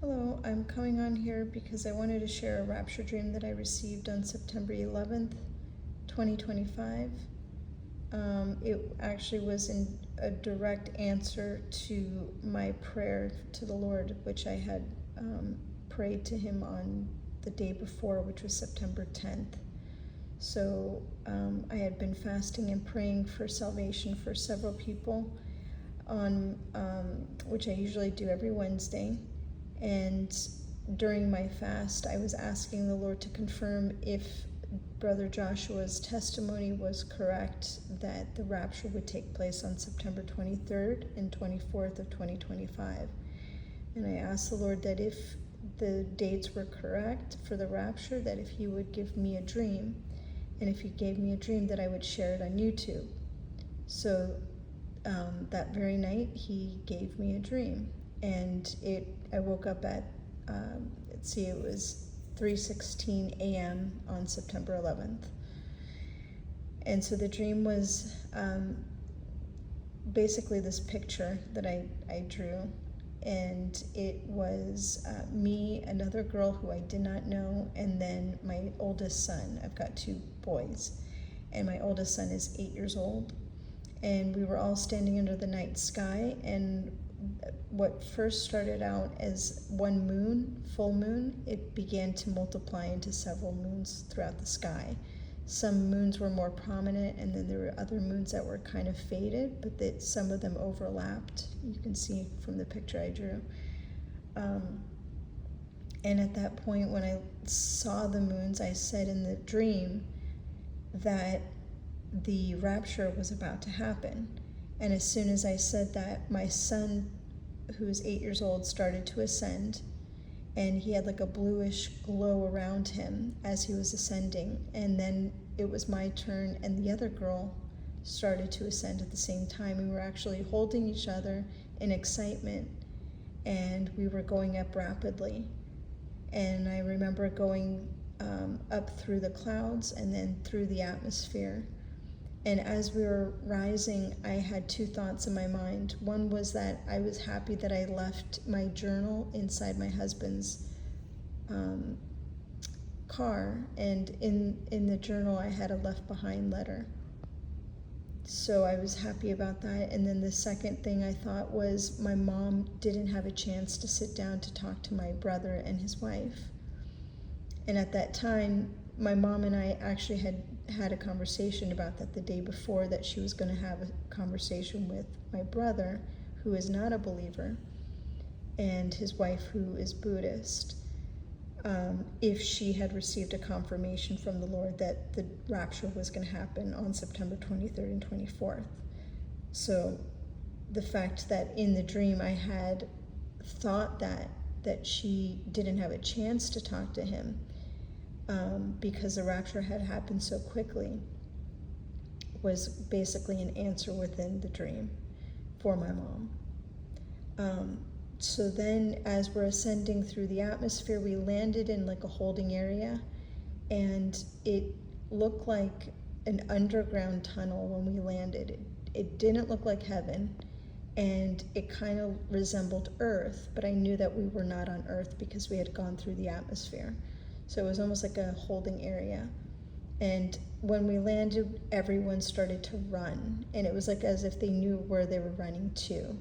Hello, I'm coming on here because I wanted to share a rapture dream that I received on September 11th, 2025. It actually was in a direct answer to my prayer to the Lord, which I had prayed to Him on the day before, which was September 10th. So I had been fasting and praying for salvation for several people, on which I usually do every Wednesday. And during my fast, I was asking the Lord to confirm if Brother Joshua's testimony was correct, that the rapture would take place on September 23rd and 24th of 2025. And I asked the Lord that if the dates were correct for the rapture, that if He would give me a dream, and if He gave me a dream, that I would share it on YouTube. So that very night, He gave me a dream, and I woke up at it was 3:16 a.m. on September 11th. And so the dream was basically this picture that I drew, and it was me, another girl who I did not know, and then my oldest son. I've got two boys, and my oldest son is 8 years old. And we were all standing under the night sky, and what first started out as one moon, full moon, it began to multiply into several moons throughout the sky. Some moons were more prominent, and then there were other moons that were kind of faded, but that some of them overlapped. You can see from the picture I drew. And at that point, when I saw the moons, I said in the dream that the rapture was about to happen. And as soon as I said that, my son, who's 8 years old, started to ascend, and he had like a bluish glow around him as he was ascending. And then it was my turn, and the other girl started to ascend at the same time. We were actually holding each other in excitement, and we were going up rapidly. And I remember going up through the clouds and then through the atmosphere. And as we were rising, I had two thoughts in my mind. One was that I was happy that I left my journal inside my husband's car, and in the journal I had a left behind letter. So I was happy about that. And then the second thing I thought was my mom didn't have a chance to sit down to talk to my brother and his wife. And at that time, my mom and I actually had a conversation about that the day before, that she was going to have a conversation with my brother, who is not a believer, and his wife, who is Buddhist, if she had received a confirmation from the Lord that the rapture was going to happen on September 23rd and 24th. So the fact that in the dream I had thought that she didn't have a chance to talk to him, because the rapture had happened so quickly, was basically an answer within the dream for my mom. So then as we're ascending through the atmosphere, we landed in like a holding area, and it looked like an underground tunnel when we landed. It didn't look like heaven, and it kind of resembled Earth, but I knew that we were not on Earth because we had gone through the atmosphere. So it was almost like a holding area. And when we landed, everyone started to run, and it was like as if they knew where they were running to.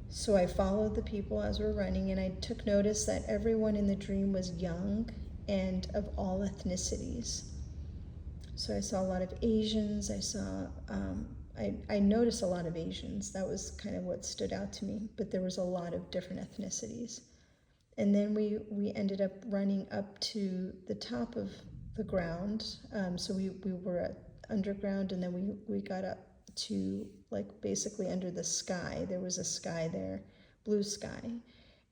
So I followed the people as we're running, and I took notice that everyone in the dream was young and of all ethnicities. So I saw a lot of Asians. I noticed a lot of Asians. That was kind of what stood out to me, but there was a lot of different ethnicities. And then we ended up running up to the top of the ground. So we were underground, and then we got up to like basically under the sky. There was a sky there, blue sky,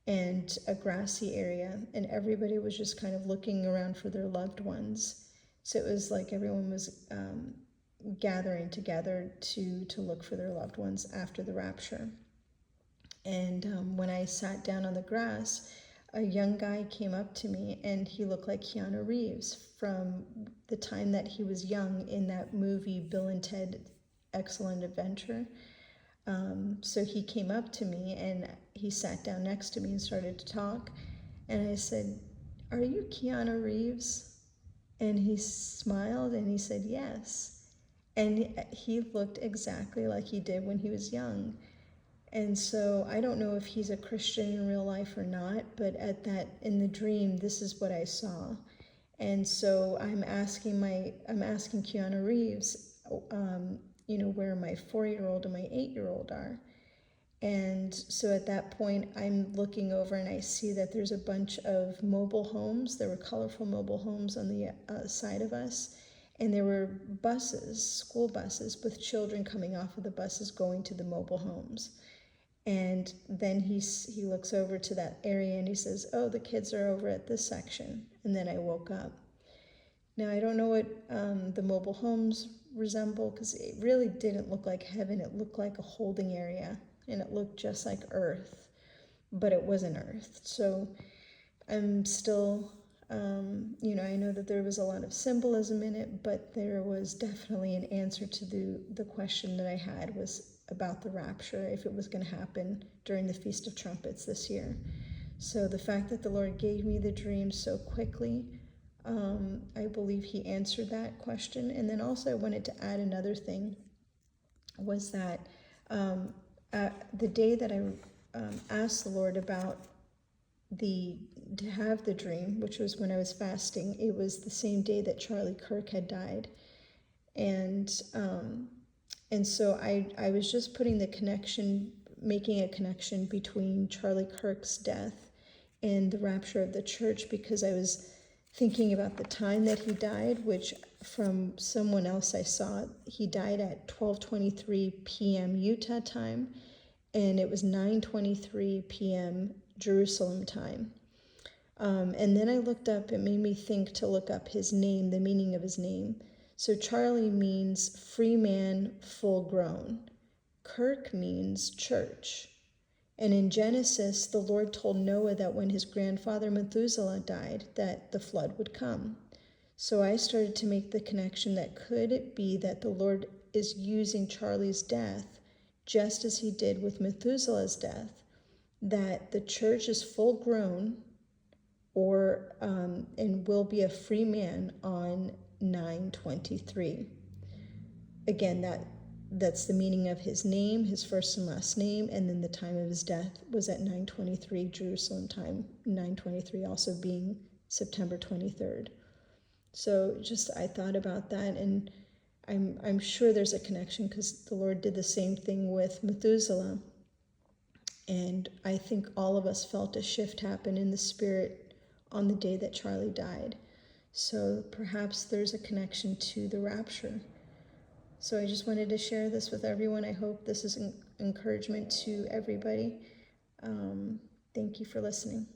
and a grassy area, and everybody was just kind of looking around for their loved ones. So it was like everyone was gathering together to look for their loved ones after the rapture. And when I sat down on the grass, a young guy came up to me, and he looked like Keanu Reeves from the time that he was young in that movie Bill and Ted Excellent Adventure. So he came up to me and he sat down next to me and started to talk. And I said, "Are you Keanu Reeves?" And he smiled and he said, "Yes." And he looked exactly like he did when he was young. And so I don't know if he's a Christian in real life or not, but in the dream, this is what I saw. And so I'm asking Keanu Reeves, where my 4-year-old and my 8-year-old are. And so at that point, I'm looking over and I see that there's a bunch of mobile homes. There were colorful mobile homes on the side of us. And there were buses, school buses, with children coming off of the buses going to the mobile homes. And then he looks over to that area and he says, "Oh, the kids are over at this section." And then I woke up. Now, I don't know what the mobile homes resemble, because it really didn't look like heaven. It looked like a holding area, and it looked just like Earth, but it wasn't Earth. So I'm still, I know that there was a lot of symbolism in it, but there was definitely an answer to the question that I had, was about the rapture, if it was going to happen during the Feast of Trumpets this year. So the fact that the Lord gave me the dream so quickly, I believe he answered that question. And then also I wanted to add another thing, was that the day that I asked the Lord about to have the dream, which was when I was fasting, it was the same day that Charlie Kirk had died. And so I was just making a connection between Charlie Kirk's death and the rapture of the church, because I was thinking about the time that he died, which from someone else I saw, he died at 12:23 p.m. Utah time, and it was 9:23 p.m. Jerusalem time. And then I looked up, it made me think to look up his name, the meaning of his name. So Charlie means free man, full grown. Kirk means church. And in Genesis, the Lord told Noah that when his grandfather Methuselah died, that the flood would come. So I started to make the connection that could it be that the Lord is using Charlie's death, just as he did with Methuselah's death, that the church is full grown, and will be a free man on 9/23. Again, that's the meaning of his name, his first and last name, and then the time of his death was at 9:23 Jerusalem time, 9:23 also being September 23rd. So just I thought about that, and I'm sure there's a connection, because the Lord did the same thing with Methuselah. And I think all of us felt a shift happen in the spirit on the day that Charlie died. So perhaps there's a connection to the rapture. So I just wanted to share this with everyone. I hope this is an encouragement to everybody. Thank you for listening.